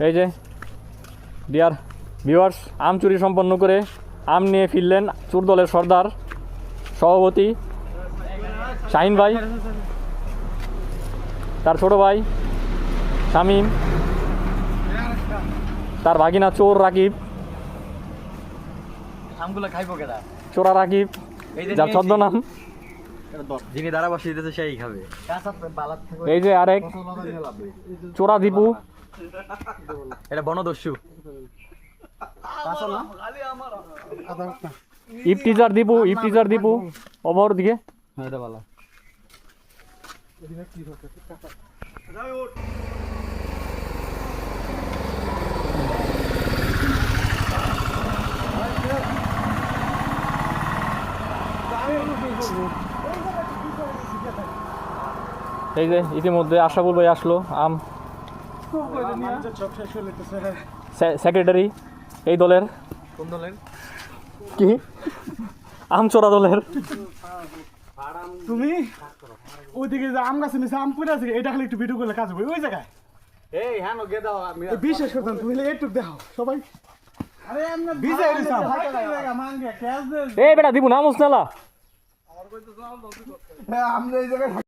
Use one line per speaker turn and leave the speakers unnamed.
এই যে dear viewers, আম চুরি সম্পন্ন করে আম নিয়ে ফিরলেন চোর দলের সর্দার সভাপতি শাহিন ভাই, তার ছোট ভাই শামীম, তার ভাগিনা চোর রাকিব,
আমগুলো খাইবো কেডা?
চোরা রাকিব, যার ছদ্মনাম।
যিনি দ্বারা বসিয়ে দিতেছে সেই খাবে।
এই যে আরেক চোরা দীপু,
এটা বনদস্যু।
ইফতিজার দীপু, ইফতিজার দীপু অবর দিকে।
এটা ভালো।
এই যে ইতিমধ্যে আশাফুল ভাই আসলো, আম সেক্রেটারি এই দলের।
কোন দলের?
কি আম চোরা দলের।
তুমি ওইদিকে যে আম গাছে নিচে আম পড়ে আছে, এটা খালি একটু ভিডিও করলে কাজ হবে ওই জায়গায়।
এই হ্যাঁ গে দাও।
বিশেষ করতাম তুমি একটু দেখো সবাই। আরে এমনি ভিজে দিছাম
এই বেটা দিব না মুসনালা।
আমরা এই জায়গায়